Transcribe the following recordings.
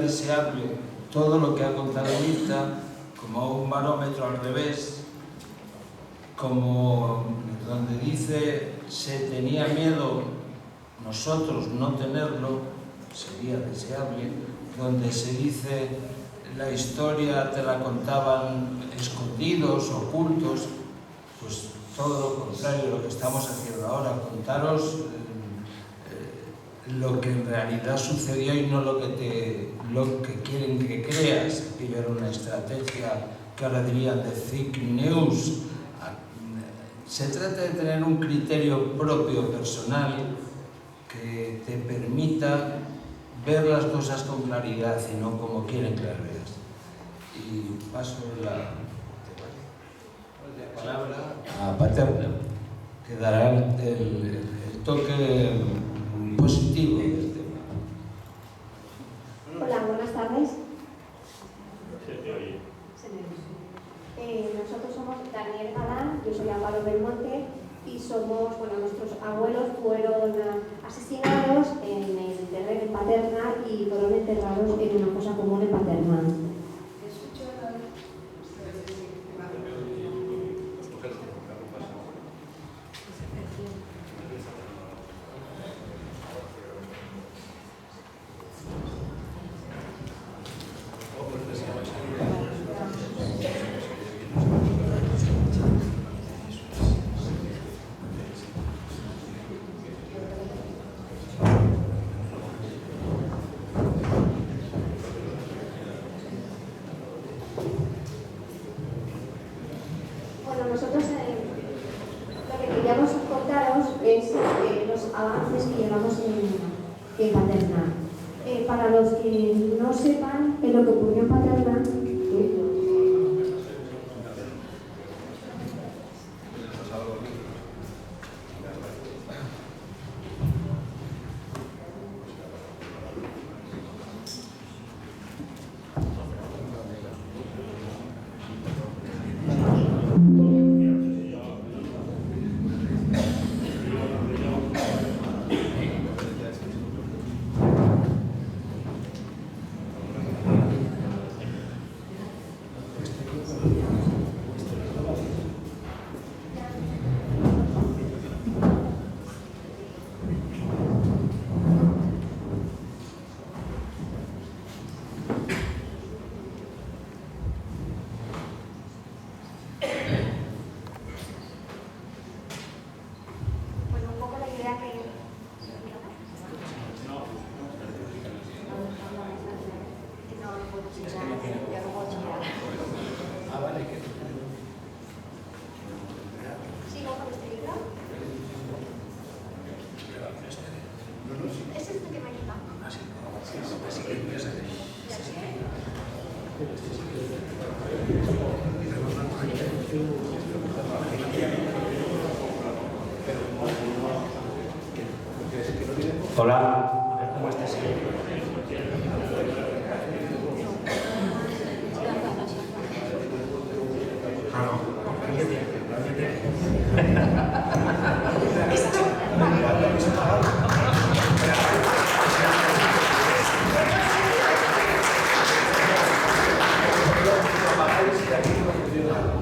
deseable todo lo que ha contado Mirta, como un barómetro al revés, como donde dice se tenía miedo, nosotros no tenerlo, sería deseable, donde se dice la historia te la contaban escondidos, ocultos, pues todo lo contrario, lo que estamos haciendo ahora, contaros lo que en realidad sucedió y no lo que quieren que creas. Aquello era una estrategia que ahora dirían de fake news. Se trata de tener un criterio propio, personal, que te permita ver las cosas con claridad y no como quieren que las veas. Y paso la palabra a Paterna, que dará el toque positivo del tema. Hola, buenas tardes. Se te oye. Nosotros somos Daniel Galán, yo soy Amparo Belmonte y somos, bueno, nuestros abuelos fueron asesinados en el terreno en Paterna y fueron enterrados en una fosa común en Paterna. Nosotros lo que queríamos contaros es los avances que llevamos en Paterna. Para los que no sepan lo que ocurrió en Paterna, Hola, ¿cómo estás?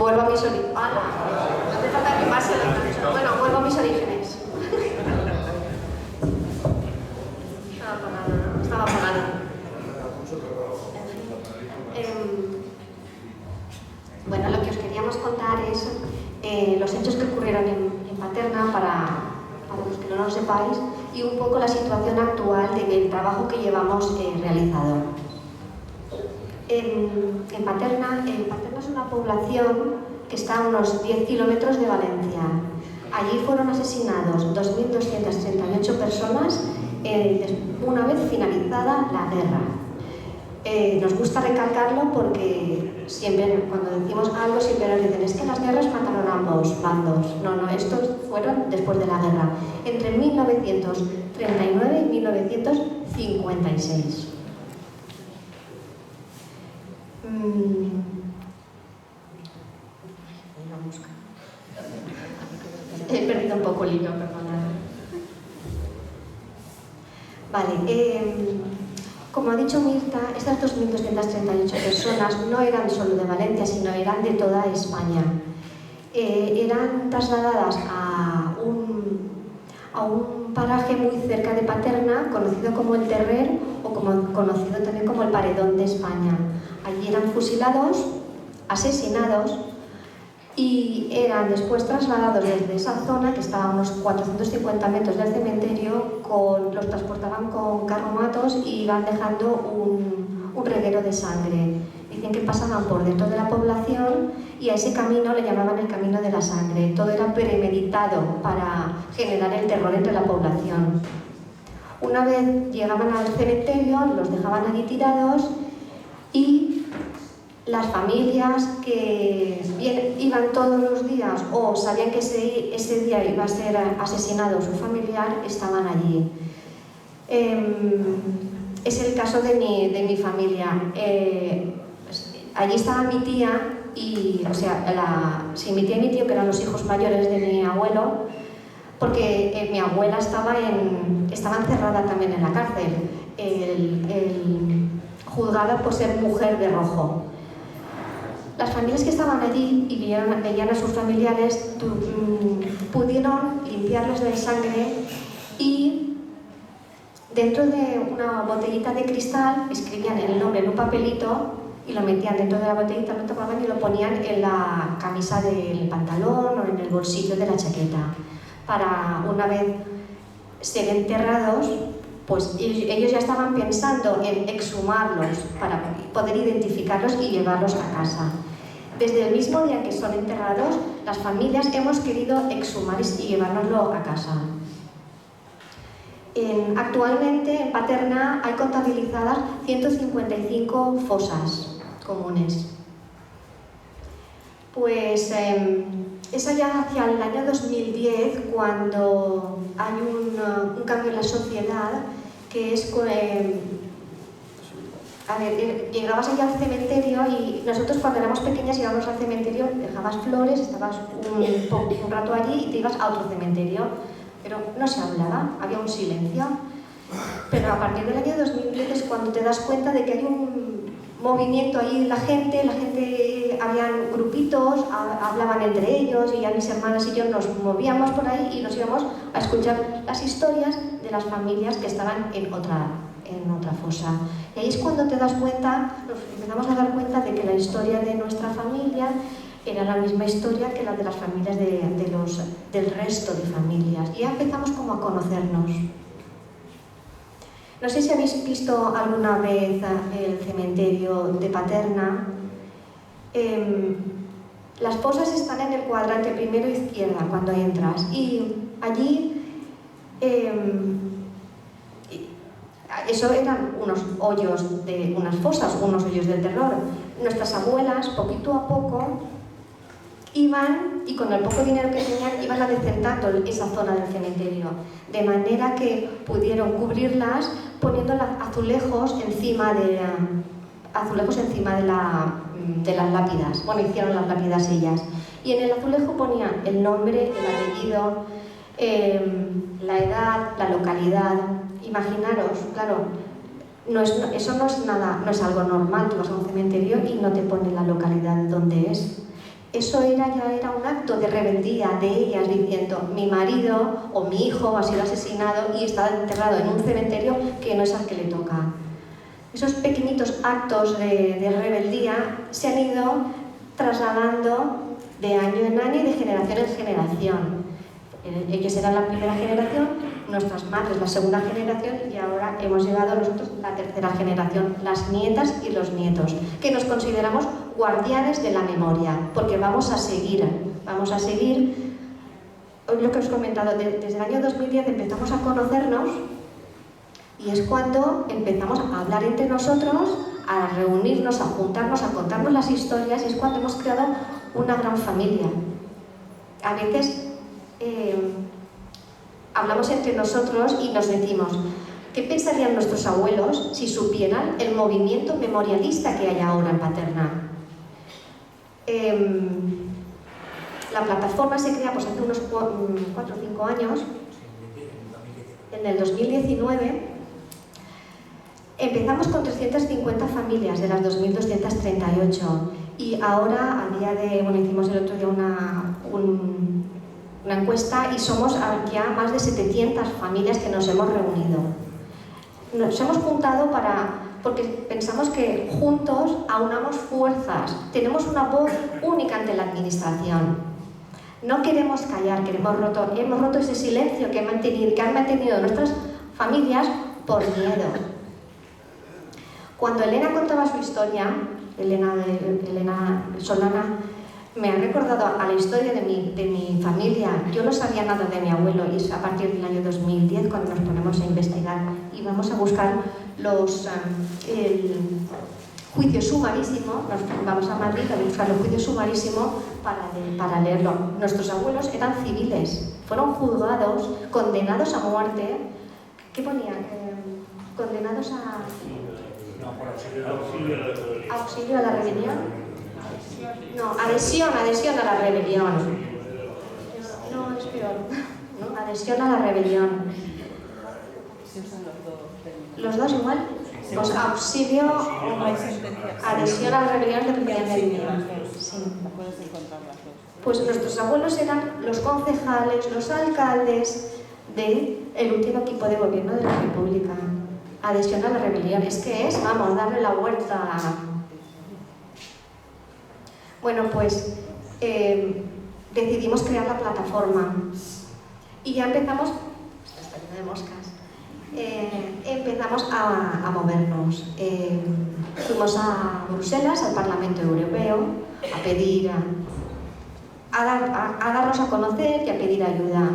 vuelvo a mis orígenes. No hace falta que pase. Bueno, vuelvo a mis orígenes. Estaba apagada. Bueno, lo que os queríamos contar es los hechos que ocurrieron en Paterna para los que no lo sepáis y un poco la situación actual del trabajo que llevamos realizado. En Paterna es una población que está a unos 10 kilómetros de Valencia. Allí fueron asesinados 2.238 personas una vez finalizada la guerra. Nos gusta recalcarlo porque siempre, cuando decimos algo, siempre nos dicen es que las guerras mataron a ambos bandos. No, estos fueron después de la guerra, entre 1939 y 1956. He perdido un poco el hilo, perdonad. Vale, Como ha dicho Mirta, estas 2.238 personas no eran solo de Valencia, sino eran de toda España. Eran trasladadas a un paraje muy cerca de Paterna, conocido como el Terrer o conocido también como el Paredón de España. Allí eran fusilados, asesinados y eran después trasladados desde esa zona, que estaba a unos 450 metros del cementerio, los transportaban con carromatos y iban dejando un reguero de sangre. Dicen que pasaban por dentro de la población y a ese camino le llamaban el camino de la sangre. Todo era premeditado para generar el terror entre la población. Una vez llegaban al cementerio, los dejaban allí tirados y las familias que iban todos los días o sabían que ese día iba a ser asesinado su familiar, estaban allí. Es el caso de mi familia. Allí estaba mi tía y, mi tía y mi tío, que eran los hijos mayores de mi abuelo, porque mi abuela estaba encerrada también en la cárcel, juzgada por ser mujer de rojo. Las familias que estaban allí y veían a sus familiares pudieron limpiarlos de sangre y dentro de una botellita de cristal escribían el nombre en un papelito y lo metían dentro de la botellita, lo tapaban y lo ponían en la camisa del pantalón o en el bolsillo de la chaqueta, para una vez ser enterrados, pues ellos ya estaban pensando en exhumarlos para poder identificarlos y llevarlos a casa. Desde el mismo día que son enterrados, las familias hemos querido exhumar y llevárnoslo a casa. Actualmente en Paterna hay contabilizadas 155 fosas comunes. Pues es allá hacia el año 2010 cuando hay un cambio en la sociedad, que es llegabas allá al cementerio y nosotros cuando éramos pequeñas íbamos al cementerio, dejabas flores, estabas un rato allí y te ibas a otro cementerio, pero no se hablaba, había un silencio. Pero a partir del año 2010 es cuando te das cuenta de que hay un movimiento ahí de la gente, habían grupitos, hablaban entre ellos y ya mis hermanas y yo nos movíamos por ahí y nos íbamos a escuchar las historias de las familias que estaban en otra fosa. Y ahí es cuando te das cuenta, nos empezamos a dar cuenta de que la historia de nuestra familia era la misma historia que la de las familias del resto de familias. Y ya empezamos como a conocernos. No sé si habéis visto alguna vez el cementerio de Paterna. Las fosas están en el cuadrante primero izquierda cuando entras y allí eso eran unos hoyos unas fosas, unos hoyos del terror. Nuestras abuelas, poquito a poco, iban y con el poco dinero que tenían iban adecentando esa zona del cementerio, de manera que pudieron cubrirlas poniendo azulejos encima de las lápidas. Bueno, hicieron las lápidas ellas. Y en el azulejo ponían el nombre, el apellido, la edad, la localidad. Imaginaros, claro, eso no es nada, no es algo normal. Tú vas a un cementerio y no te pone la localidad donde es. Eso ya era un acto de rebeldía de ellas diciendo: mi marido o mi hijo ha sido asesinado y está enterrado en un cementerio que no es al que le toca. Esos pequeñitos actos de rebeldía se han ido trasladando de año en año y de generación en generación. Ellos eran la primera generación, nuestras madres la segunda generación y ahora hemos llegado nosotros la tercera generación, las nietas y los nietos, que nos consideramos guardianes de la memoria, porque vamos a seguir lo que os he comentado, desde el año 2010 empezamos a conocernos y es cuando empezamos a hablar entre nosotros, a reunirnos, a juntarnos, a contarnos las historias, y es cuando hemos creado una gran familia. A veces hablamos entre nosotros y nos decimos: ¿qué pensarían nuestros abuelos si supieran el movimiento memorialista que hay ahora en Paterna? La plataforma se crea pues, hace unos 4 o 5 años, en el 2019. Empezamos con 350 familias de las 2.238 y ahora, a día de, bueno, hicimos el otro día una encuesta y somos ya más de 700 familias que nos hemos reunido. Nos hemos juntado porque pensamos que juntos aunamos fuerzas, tenemos una voz única ante la administración. No queremos callar, hemos roto ese silencio que han mantenido nuestras familias por miedo. Cuando Elena contaba su historia, Elena Solana, me ha recordado a la historia de mi familia. Yo no sabía nada de mi abuelo y es a partir del año 2010 cuando nos ponemos a investigar y vamos a buscar el juicio sumarísimo. Vamos a Madrid a buscar el juicio sumarísimo para leerlo. Nuestros abuelos eran civiles, fueron juzgados, condenados a muerte. ¿Qué ponía? Condenados a... ¿Auxilio a la rebelión? No, adhesión a la rebelión. No, es peor. ¿No? Adhesión a la rebelión. ¿Los dos igual? Pues auxilio, adhesión a la rebelión de rebelión. Sí. Pues nuestros abuelos eran los concejales, los alcaldes del último equipo de gobierno de la República. Adhesión a la rebelión, vamos, darle la vuelta. Bueno, pues decidimos crear la plataforma y ya empezamos, empezamos a movernos. Fuimos a Bruselas, al Parlamento Europeo, a pedir, a darnos a conocer y a pedir ayuda.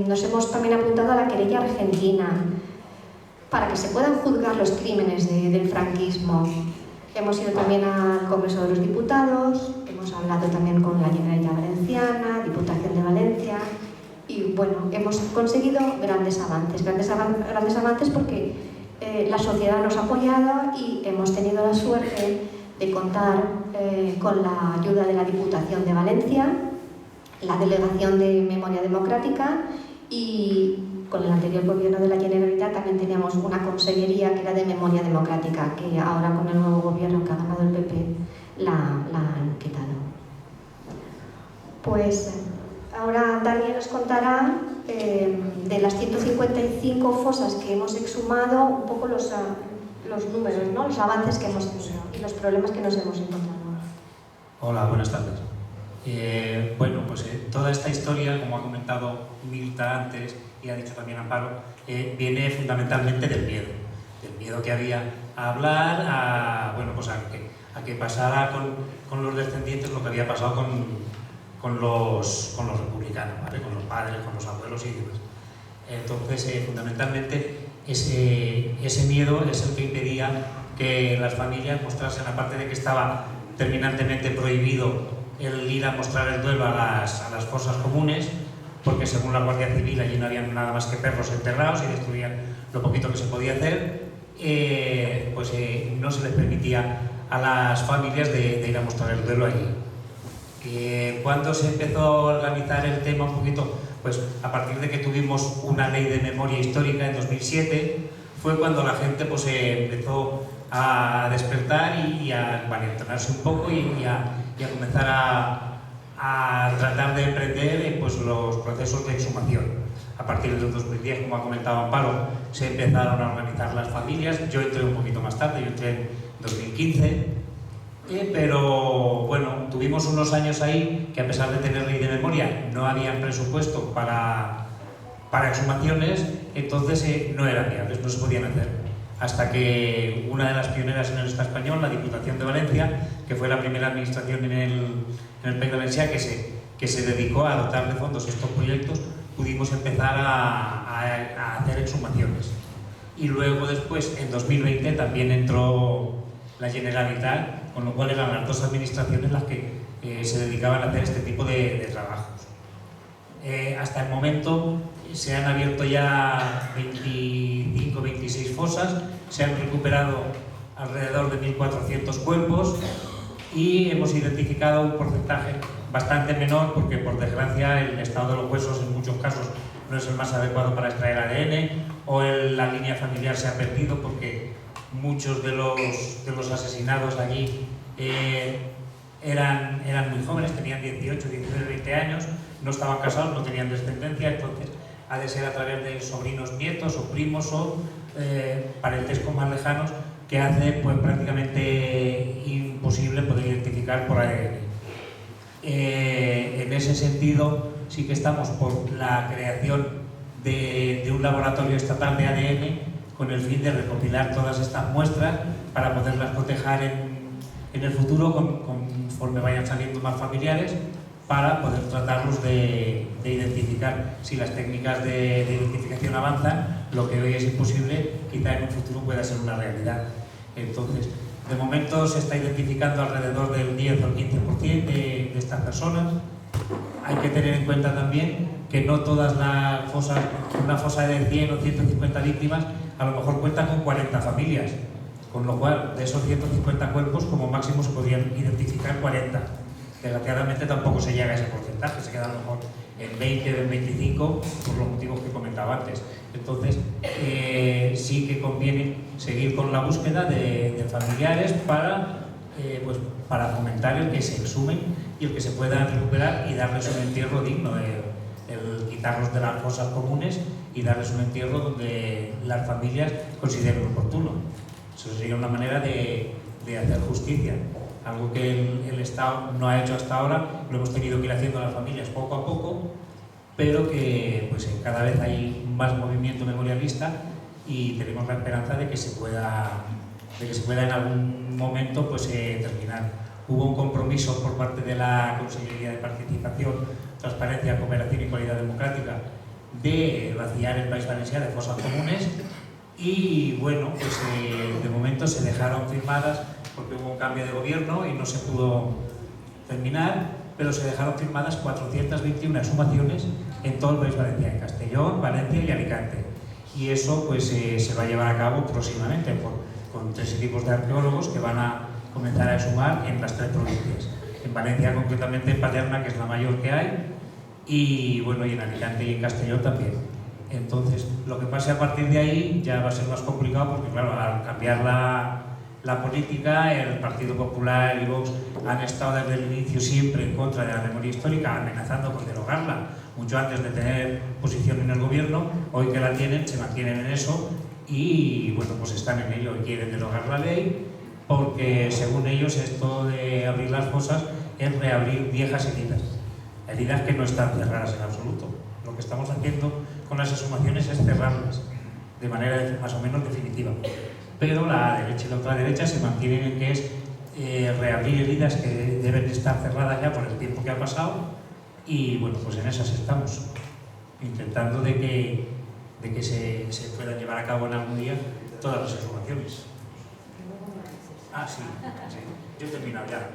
Nos hemos también apuntado a la querella argentina, para que se puedan juzgar los crímenes del franquismo. Hemos ido también al Congreso de los Diputados, hemos hablado también con la Generalitat Valenciana, Diputación de Valencia, y bueno, hemos conseguido grandes avances porque la sociedad nos ha apoyado y hemos tenido la suerte de contar con la ayuda de la Diputación de Valencia, la Delegación de Memoria Democrática y con el anterior gobierno de la Generalitat también teníamos una consellería que era de Memoria Democrática, que ahora con el nuevo gobierno que ha ganado el PP la han quitado. Pues ahora Daniel nos contará de las 155 fosas que hemos exhumado, un poco los números, ¿no? Los avances que hemos tenido y los problemas que nos hemos encontrado. Hola, buenas tardes. Bueno, pues toda esta historia, como ha comentado Milta antes y ha dicho también Amparo, viene fundamentalmente del miedo que había a hablar, a que pasara con los descendientes lo que había pasado con los republicanos, ¿vale? Con los padres, con los abuelos y demás. Entonces, fundamentalmente, ese miedo es el que impedía que las familias mostrasen, aparte de que estaba terminantemente prohibido el ir a mostrar el duelo a las fosas comunes, porque según la Guardia Civil allí no había nada más que perros enterrados y destruían lo poquito que se podía hacer, no se les permitía a las familias de ir a mostrar el duelo allí. ¿Cuándo se empezó a organizar el tema un poquito? Pues a partir de que tuvimos una ley de memoria histórica en 2007, fue cuando la gente empezó a despertar y a entrenarse un poco y a comenzar a tratar de emprender los procesos de exhumación. A partir del 2010, como ha comentado Amparo, se empezaron a organizar las familias. Yo entré un poquito más tarde, yo entré en 2015, pero bueno, tuvimos unos años ahí que, a pesar de tener ley de memoria, no había presupuesto para exhumaciones, entonces no eran viables, no se podían hacer. Hasta que una de las pioneras en el Estado español, la Diputación de Valencia, que fue la primera administración en el País Valencià que se dedicó a dotar de fondos estos proyectos, pudimos empezar a hacer exhumaciones. Y luego después, en 2020, también entró la Generalitat, con lo cual eran las dos administraciones las que se dedicaban a hacer este tipo de trabajos. Hasta el momento se han abierto ya 26 fosas, se han recuperado alrededor de 1.400 cuerpos y hemos identificado un porcentaje bastante menor porque, por desgracia, el estado de los huesos en muchos casos no es el más adecuado para extraer ADN, o la línea familiar se ha perdido porque muchos de los asesinados allí eran muy jóvenes, tenían 18, 19, 20 años, no estaban casados, no tenían descendencia, entonces ha de ser a través de sobrinos, nietos o primos o parentescos más lejanos, que hace pues prácticamente imposible poder identificar por ADN. En ese sentido sí que estamos por la creación de un laboratorio estatal de ADN con el fin de recopilar todas estas muestras para poderlas cotejar en el futuro conforme vayan saliendo más familiares, para poder tratarlos de identificar. Si las técnicas de identificación avanzan, lo que hoy es imposible, quizá en un futuro pueda ser una realidad. Entonces, de momento se está identificando alrededor del 10 o el 15% de estas personas. Hay que tener en cuenta también que no todas las fosas, una fosa de 100 o 150 víctimas, a lo mejor cuenta con 40 familias, con lo cual de esos 150 cuerpos como máximo se podrían identificar 40. Desgraciadamente tampoco se llega a ese porcentaje, se queda a lo mejor en 20 o en 25 por los motivos que comentaba antes. Entonces sí que conviene seguir con la búsqueda de familiares para fomentar el que se exhumen y el que se puedan recuperar y darles un entierro digno, el quitarlos de las fosas comunes y darles un entierro donde las familias consideren oportuno. Eso sería una manera de hacer justicia, algo que el Estado no ha hecho hasta ahora. Lo hemos tenido que ir haciendo a las familias poco a poco, pero que pues, cada vez hay más movimiento memorialista y tenemos la esperanza de que se pueda en algún momento pues, terminar. Hubo un compromiso por parte de la Consellería de Participación, Transparencia, Cooperación y Calidad Democrática de vaciar el País Valencià de fosas comunes y bueno, pues de momento se dejaron firmadas porque hubo un cambio de gobierno y no se pudo terminar, pero se dejaron firmadas 421 exhumaciones en todo el País Valencià, en Castellón, Valencia y Alicante. Y eso pues se va a llevar a cabo próximamente con 3 equipos de arqueólogos que van a comenzar a exhumar en las 3 provincias. En Valencia, concretamente en Paterna, que es la mayor que hay, y bueno, y en Alicante y en Castellón también. Entonces, lo que pase a partir de ahí ya va a ser más complicado porque, claro, al cambiar la política, el Partido Popular y Vox han estado desde el inicio siempre en contra de la memoria histórica, amenazando con derogarla, mucho antes de tener posición en el gobierno. Hoy que la tienen, se mantienen en eso y, bueno, pues están en ello y quieren derogar la ley porque, según ellos, esto de abrir las fosas es reabrir viejas heridas que no están cerradas en absoluto. Lo que estamos haciendo con las exhumaciones es cerrarlas de manera más o menos definitiva. Pero la derecha y la ultraderecha se mantienen en que es reabrir heridas que deben estar cerradas ya por el tiempo que ha pasado y bueno, pues en esas estamos, intentando de que se puedan llevar a cabo en algún día todas las exhumaciones. Ah, sí, yo he terminado ya.